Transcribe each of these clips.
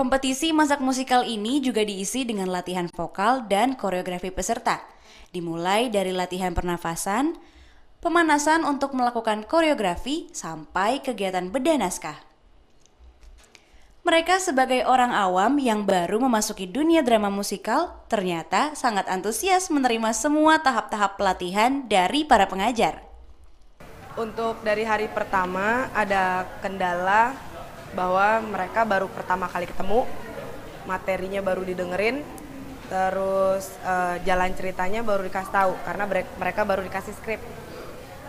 Kompetisi masak musikal ini juga diisi dengan latihan vokal dan koreografi peserta. Dimulai dari latihan pernafasan, pemanasan untuk melakukan koreografi, sampai kegiatan bedah naskah. Mereka sebagai orang awam yang baru memasuki dunia drama musikal, ternyata sangat antusias menerima semua tahap-tahap pelatihan dari para pengajar. Untuk dari hari pertama ada kendala bahwa mereka baru pertama kali ketemu, materinya baru didengerin, terus jalan ceritanya baru dikasih tahu karena mereka baru dikasih skrip.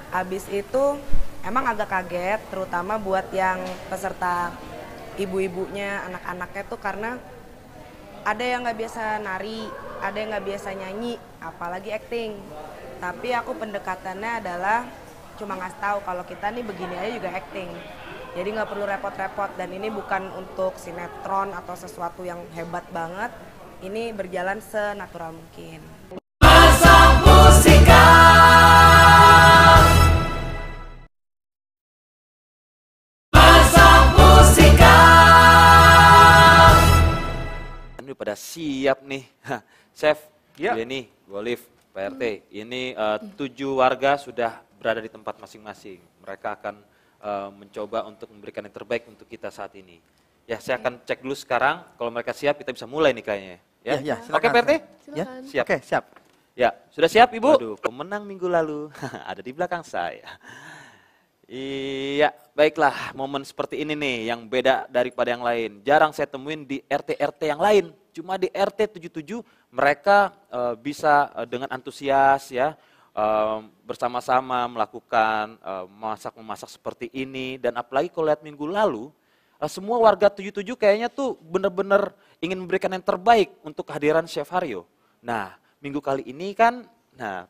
Habis itu emang agak kaget, terutama buat yang peserta ibu-ibunya, anak-anaknya tuh karena ada yang nggak biasa nari, ada yang nggak biasa nyanyi, apalagi acting. Tapi aku pendekatannya adalah cuma ngasih tahu kalau kita nih begini aja juga acting. Jadi nggak perlu repot-repot, dan ini bukan untuk sinetron atau sesuatu yang hebat banget. Ini berjalan senatural mungkin. Masak musikal. Masak musikal. Ini pada siap nih, Chef, Ya. Denny, Olive, Pak RT. Ini 7 warga sudah berada di tempat masing-masing. Mereka akan mencoba untuk memberikan yang terbaik untuk kita saat ini. Ya, saya akan cek dulu sekarang. Kalau mereka siap, kita bisa mulai nih kayaknya. Ya, Ya, oke silakan. Pak RT? Ya, Siap. Oke, siap. Ya, sudah siap Ibu? Waduh, pemenang minggu lalu ada di belakang saya. Iya, baiklah, momen seperti ini nih yang beda daripada yang lain. Jarang saya temuin di RT-RT yang lain. Cuma di RT 77 mereka bisa dengan antusias ya, bersama-sama melakukan memasak seperti ini. Dan apalagi kalau lihat minggu lalu, semua warga 77 kayaknya tuh benar-benar ingin memberikan yang terbaik untuk kehadiran Chef Haryo. Nah, minggu kali ini kan,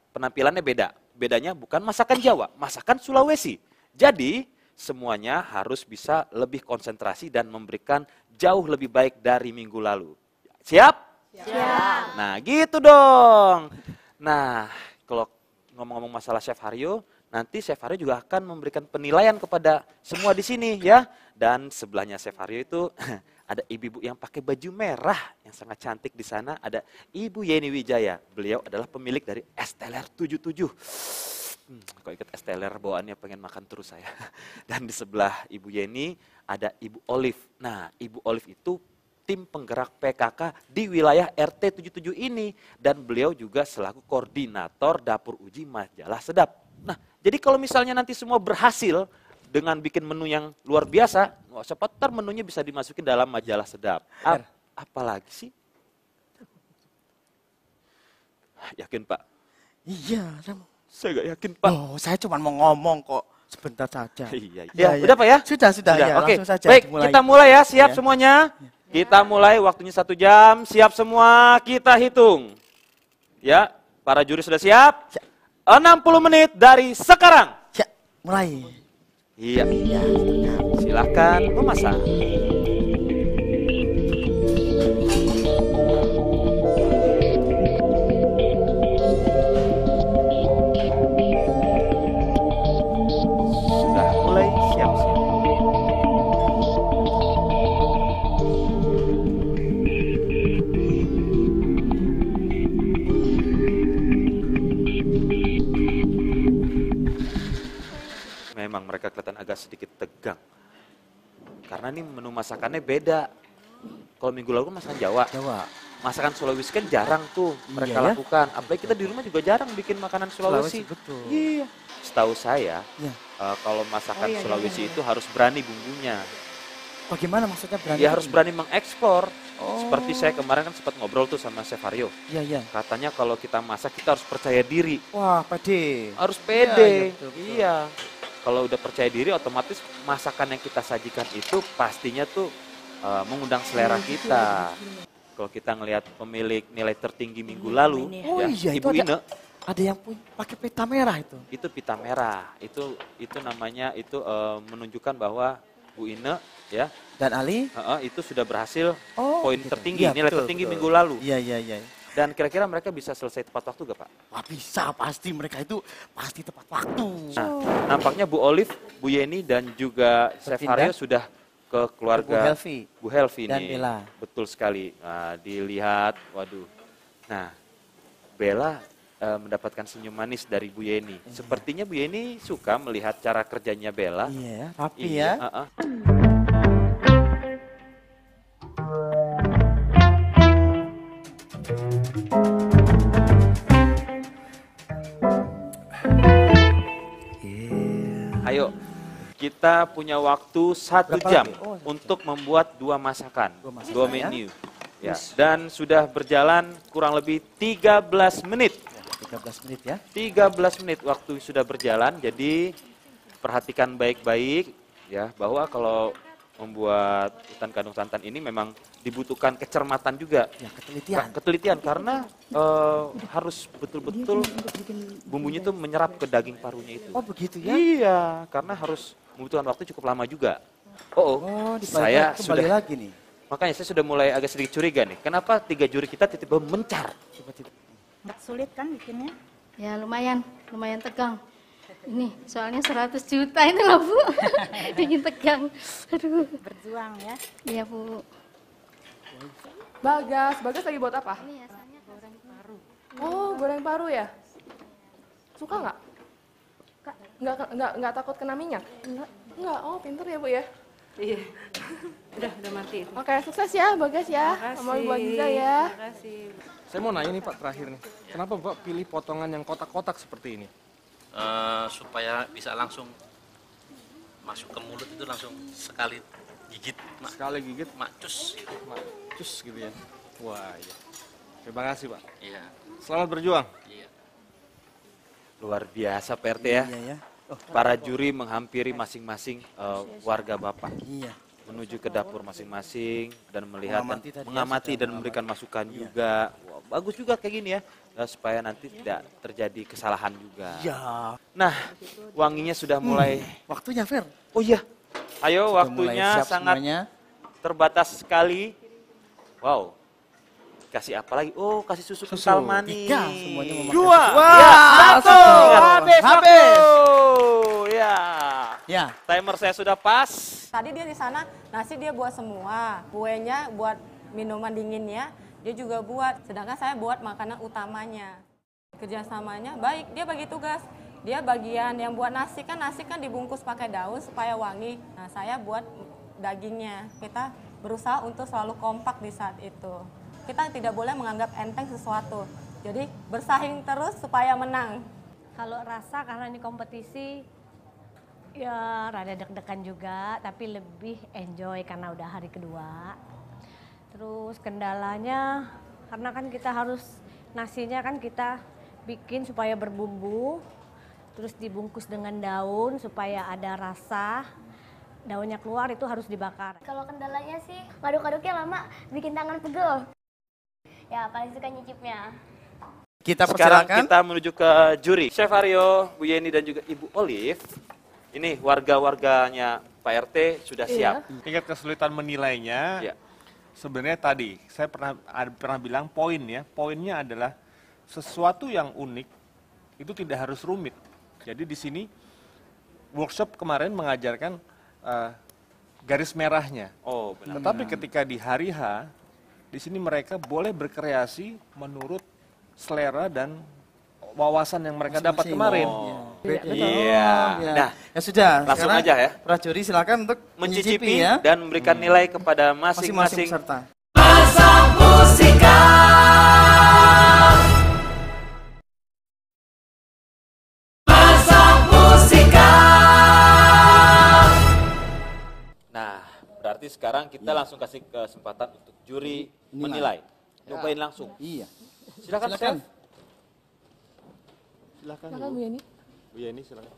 penampilannya beda. Bedanya bukan masakan Jawa, masakan Sulawesi. Jadi, semuanya harus bisa lebih konsentrasi dan memberikan jauh lebih baik dari minggu lalu. Siap? Siap. Nah, gitu dong. Nah, kalau ngomong-ngomong masalah Chef Haryo, nanti Chef Haryo juga akan memberikan penilaian kepada semua di sini ya. Dan sebelahnya Chef Haryo itu ada ibu-ibu yang pakai baju merah yang sangat cantik di sana. Ada Ibu Yeni Wijaya. Beliau adalah pemilik dari Esteller 77. Kok ikut Esteller bawaannya pengen makan terus saya. Dan di sebelah Ibu Yeni ada Ibu Olive. Nah, Ibu Olive itu tim penggerak PKK di wilayah RT 77 ini. Dan beliau juga selaku koordinator dapur uji majalah sedap. Nah, jadi kalau misalnya nanti semua berhasil dengan bikin menu yang luar biasa, siapa tahu menunya bisa dimasukin dalam majalah sedap. Apalagi sih? Yakin Pak? Iya, Saya gak yakin Pak. Oh, saya cuma mau ngomong kok, sebentar saja. Iya. Ya, Udah Pak ya? Sudah, ya, Oke, langsung saja. baik, dimulai. kita mulai ya, siap Ya. semuanya. Kita mulai, waktunya 1 jam, siap semua, kita hitung. Ya, para juri sudah siap? 60 menit dari sekarang. Ya, mulai. Iya, Ya, silahkan memasak. Sudah mulai siap-siap. Memang mereka kelihatan agak sedikit tegang. Karena ini menu masakannya beda. Kalau minggu lalu kan masakan Jawa. Jawa. Masakan Sulawesi kan jarang tuh mereka Iya ya. lakukan. Apalagi kita di rumah juga jarang bikin makanan Sulawesi. Betul. Iya. Setahu saya, Ya. kalau masakan Oh, iya, Sulawesi iya, iya. itu harus berani bumbunya. Bagaimana maksudnya berani? Dia harus berani mengekspor. Oh. Seperti saya kemarin kan sempat ngobrol tuh sama Chef Haryo. Iya, iya. Katanya kalau kita masak kita harus percaya diri. Wah, pede. Harus Iya, pede. iya, betul, betul. Iya. Kalau udah percaya diri otomatis masakan yang kita sajikan itu pastinya tuh mengundang selera kita. Kalau kita ngelihat pemilik nilai tertinggi minggu lalu, Oh ya, iya, itu Ibu Ine, ada yang pakai pita merah itu. itu pita merah. Itu namanya menunjukkan bahwa Bu Ine ya, Dan Ali? itu sudah berhasil Oh, poin gitu. tertinggi, Iya, nilai betul, tertinggi betul. minggu lalu. Iya, iya, iya. Dan kira-kira mereka bisa selesai tepat waktu gak Pak? Wah, bisa pasti, mereka itu pasti tepat waktu. Nah, nampaknya Bu Olive, Bu Yeni dan juga Chef Bertindak. Haryo sudah ke keluarga Bu Helvi. Bu Helvi Dan nih. Bella. Betul sekali. Nah, dilihat, waduh. Nah, Bella mendapatkan senyum manis dari Bu Yeni. Sepertinya Bu Yeni suka melihat cara kerjanya Bella. Iya, rapi Iya, ya. Ayo, kita punya waktu 1 Berapa jam lagi? Oh, 1 untuk membuat 2 masakan, Dua masakan, 2 ya. menu. Ya. Dan sudah berjalan kurang lebih 13 menit. 13 menit ya. 13 menit waktu sudah berjalan, jadi perhatikan baik-baik ya bahwa kalau membuat hutan kandung santan ini memang dibutuhkan kecermatan juga. Ya, ketelitian. Ketelitian karena harus betul-betul bumbunya itu menyerap ke daging parunya itu. Oh, begitu ya. Iya, karena harus membutuhkan waktu cukup lama juga. Oh, Oh, saya kembali sudah lagi nih. makanya saya sudah mulai agak sedikit curiga nih. Kenapa 3 juri kita tiba-tiba mencar? Tiba-tiba. Nggak sulit kan bikinnya? Ya lumayan tegang. Ini soalnya 100 juta itu loh Bu, bikin tegang. Aduh. Berjuang ya. Iya Bu. Bagas lagi buat apa? Ini asalnya goreng paru. Oh, goreng paru ya? Suka nggak? Nggak takut kena minyak? Enggak. Oh, pinter ya Bu ya? Iya, udah mati. Oke, sukses ya Bagas ya. Sama Ibu Aziza ya. Makasih. Saya mau nanya nih Pak terakhir nih, kenapa Bapak pilih potongan yang kotak-kotak seperti ini? Supaya bisa langsung masuk ke mulut itu langsung sekali gigit, Sekali gigit, macus. cus gitu ya. Wah iya. Terima kasih Pak. Iya, Selamat berjuang. iya. Luar biasa PRT ya. Iya ya. Oh, Para juri menghampiri masing-masing warga Bapak. iya. Menuju ke dapur masing-masing dan melihat Mengamati dan tadi ya, mengamati sudah dan mengamati. memberikan masukan Iya. juga. Wah, bagus juga kayak gini ya, supaya nanti tidak terjadi kesalahan juga. Ya. Nah, wanginya sudah mulai. Waktunya Fer. Oh iya, ayo Sudah mulai waktunya siap sangat semuanya. terbatas sekali. Wow, kasih apa lagi? Oh, kasih susu kental manis. 3 semuanya memakai Dua. susu. Ya, satu. Habis. Habis. waktu. Ya. Ya. Timer saya sudah pas. Tadi dia di sana nasi dia buat semua, kuenya buat minuman dinginnya dia juga buat. Sedangkan saya buat makanan utamanya. Kerjasamanya baik, dia bagi tugas. Dia bagian yang buat nasi kan dibungkus pakai daun supaya wangi. Nah saya buat dagingnya. Kita berusaha untuk selalu kompak di saat itu. Kita tidak boleh menganggap enteng sesuatu. Jadi bersaing terus supaya menang. Kalau rasa karena ini kompetisi, ya rada deg-degan juga, tapi lebih enjoy karena udah hari kedua. Terus kendalanya, karena kan kita harus, nasinya kan kita bikin supaya berbumbu, terus dibungkus dengan daun supaya ada rasa, daunnya keluar itu harus dibakar. Kalau kendalanya sih ngaduk-ngaduknya lama, bikin tangan pegel. Ya paling suka nyicipnya. Kita Sekarang persilakan. kita menuju ke juri. Chef Aryo, Bu Yeni dan juga Ibu Olive. Ini warga-warganya Pak RT sudah siap. Tingkat kesulitan menilainya, Ya. sebenarnya tadi saya pernah bilang poin ya. Poinnya adalah sesuatu yang unik itu tidak harus rumit. Jadi di sini workshop kemarin mengajarkan garis merahnya. Oh, benar. Tetapi ketika di hari H, di sini mereka boleh berkreasi menurut selera dan wawasan yang mereka dapat Masing-masing. kemarin. Iya. Ya. Nah, Ya sudah. langsung sekarang aja ya. Para juri silakan untuk mencicipi ya. dan memberikan nilai kepada Masing-masing masing-masing peserta. Nah, berarti sekarang kita langsung kasih kesempatan untuk juri menilai. Nyobain langsung. Iya. Silakan, Silakan. Chef. Silakan Bu Yeni. Bu Yeni silakan.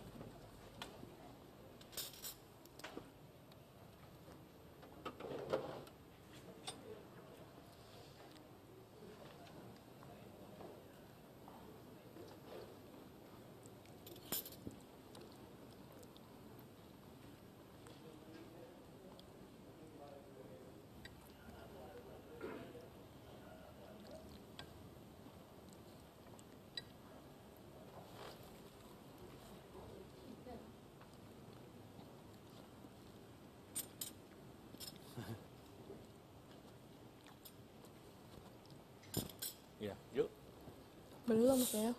Belum saya.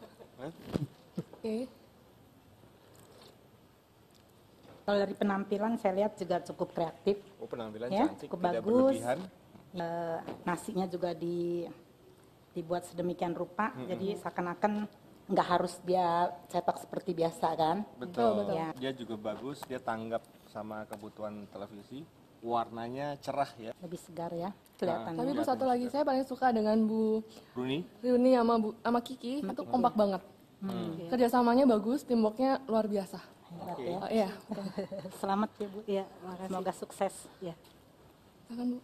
Oke. Kalau dari penampilan saya lihat juga cukup kreatif. Oh, penampilan ya, cantik, cukup tidak bagus. berlebihan. Nasinya juga dibuat sedemikian rupa, jadi seakan-akan nggak harus dia cetak seperti biasa kan. Betul. Ya. Dia juga bagus, dia tanggap sama kebutuhan televisi. Warnanya cerah ya. Lebih segar ya kelihatannya. Tapi Bu satu lagi saya paling suka dengan Bu Runi sama Kiki itu kompak banget. Kerjasamanya bagus, teamworknya luar biasa. Hebat ya. Iya. Selamat ya Bu. Ya, semoga sukses ya. Silakan Bu.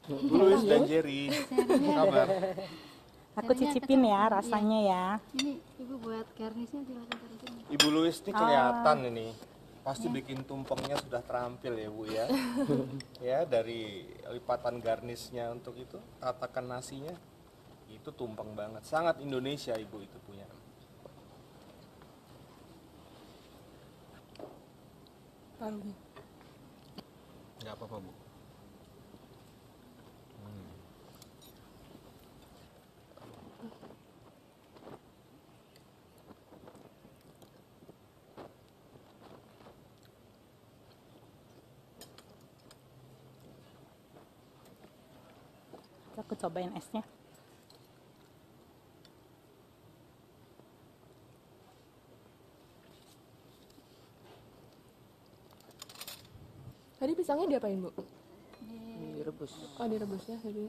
Bu Louis dan Jerry, apa kabar? Aku cicipin ya rasanya ya. Ini Ibu buat garnisnya silakan taruh. Ibu Louis ini kelihatan ini. Pasti bikin tumpengnya sudah terampil ya Bu ya. Ya, dari lipatan garnisnya untuk itu, tatakan nasinya. Itu tumpeng banget. Sangat Indonesia Ibu itu punya. Taruh. Enggak apa-apa Bu. Aku cobain esnya. Tadi pisangnya diapain Bu? Direbus. Oh direbus ya. Jadi.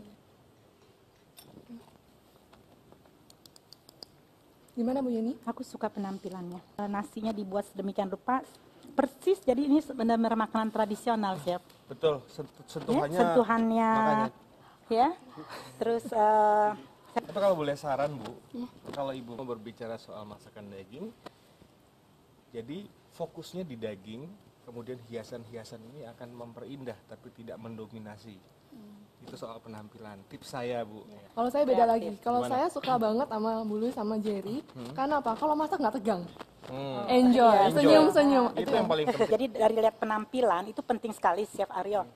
Gimana Bu Yeni? Aku suka penampilannya. Nasinya dibuat sedemikian rupa, persis. Jadi ini benar-benar makanan tradisional, Chef. Betul, sentuhannya. Ya, sentuhannya. Makanya. Ya. Terus. Tapi kalau boleh saran Bu, kalau Ibu mau berbicara soal masakan daging, jadi fokusnya di daging, kemudian hiasan-hiasan ini akan memperindah tapi tidak mendominasi. Itu soal penampilan. Tips saya Bu. Kalau saya beda lagi. Kalau Gimana? saya suka banget sama Bu Louis sama Jerry. Karena apa? Kalau masak nggak tegang. Enjoy. Senyum-senyum. Itu yang paling penting. Jadi dari lihat penampilan itu penting sekali, Chef Aryo.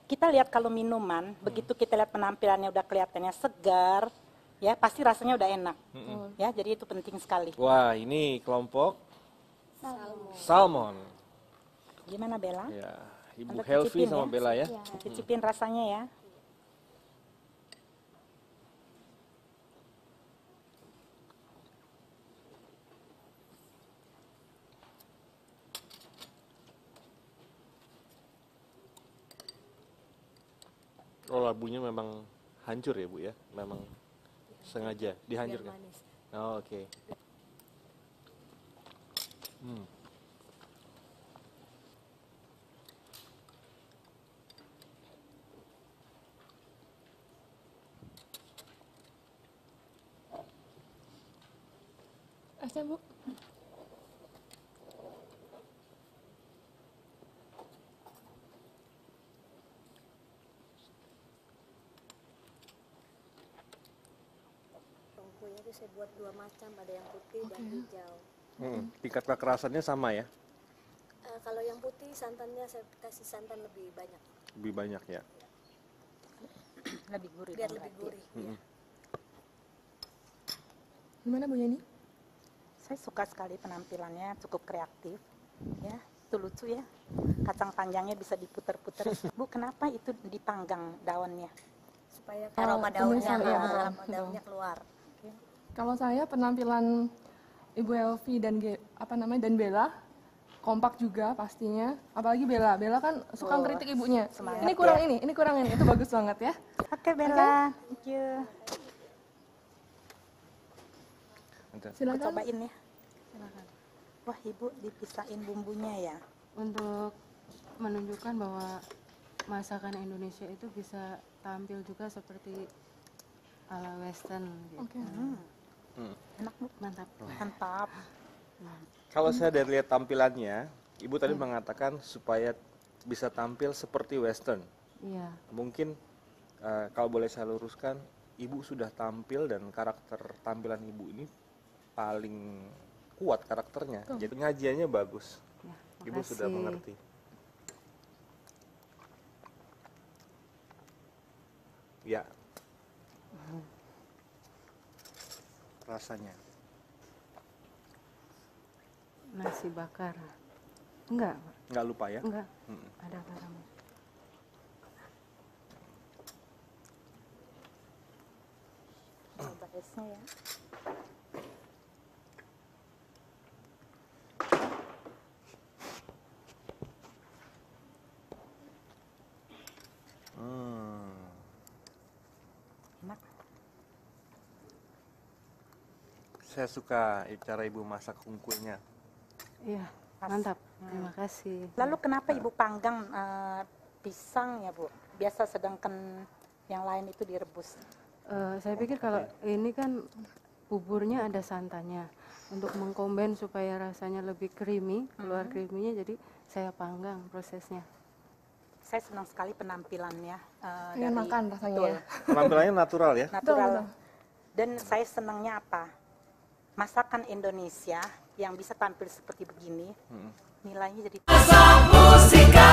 Kita lihat kalau minuman, begitu kita lihat penampilannya udah kelihatannya segar, ya pasti rasanya udah enak. Ya, jadi itu penting sekali. Wah, ini kelompok salmon. Gimana Bella? Ya, Ibu Anda Helvi cicipin sama ya? Bella ya. Cicipin rasanya ya. Oh, labunya memang hancur ya Bu ya? Memang sengaja dihancurkan? Oh, oke. Esnya Bu. Tongkonya itu saya buat dua macam, ada yang putih dan hijau. Tingkat kekerasannya sama ya? Kalau yang putih santannya saya kasih santan lebih banyak. Lebih banyak ya? Lebih gurih. Biar lebih gurih. Gimana Bu Yeni? Saya suka sekali penampilannya, cukup kreatif. Ya, itu lucu ya. Kacang panjangnya bisa diputer-puter. Bu, kenapa itu dipanggang daunnya? Supaya aroma daunnya keluar. Kalau saya penampilan Ibu Elvi dan dan Bella kompak juga pastinya. Apalagi Bella. Bella kan suka ngeritik ibunya. Ini kurang ini kurang ini. Itu bagus banget ya. Oke Bella, thank you. Silakan. Aku cobain ya. Wah, Ibu dipisahin bumbunya ya. Untuk menunjukkan bahwa masakan Indonesia itu bisa tampil juga seperti ala western gitu. Enak Bu. Mantap. Mantap. Kalau saya dari lihat tampilannya, Ibu tadi mengatakan supaya bisa tampil seperti western. Iya. Mungkin kalau boleh saya luruskan, Ibu sudah tampil dan karakter tampilan Ibu ini paling kuat karakternya. Jadi penyajiannya bagus. Ya, Ibu sudah mengerti. Ya. rasanya? Nasi bakar. Enggak, Pak. Nggak lupa ya? Enggak. Ada garam. Coba esnya ya. Enak. Saya suka cara Ibu masak hungkulnya. Iya, mantap. Terima kasih. Lalu kenapa Ibu panggang pisang ya Bu? Biasa sedangkan yang lain itu direbus. Saya pikir kalau ini kan buburnya ada santannya. Untuk mengcombine supaya rasanya lebih creamy, keluar creamy-nya, jadi saya panggang prosesnya. Saya senang sekali penampilannya. Pengen makan rasanya ya. Penampilannya natural ya? Natural. Dan saya senangnya apa? Masakan Indonesia yang bisa tampil seperti begini, nilainya jadi... Masa Musika.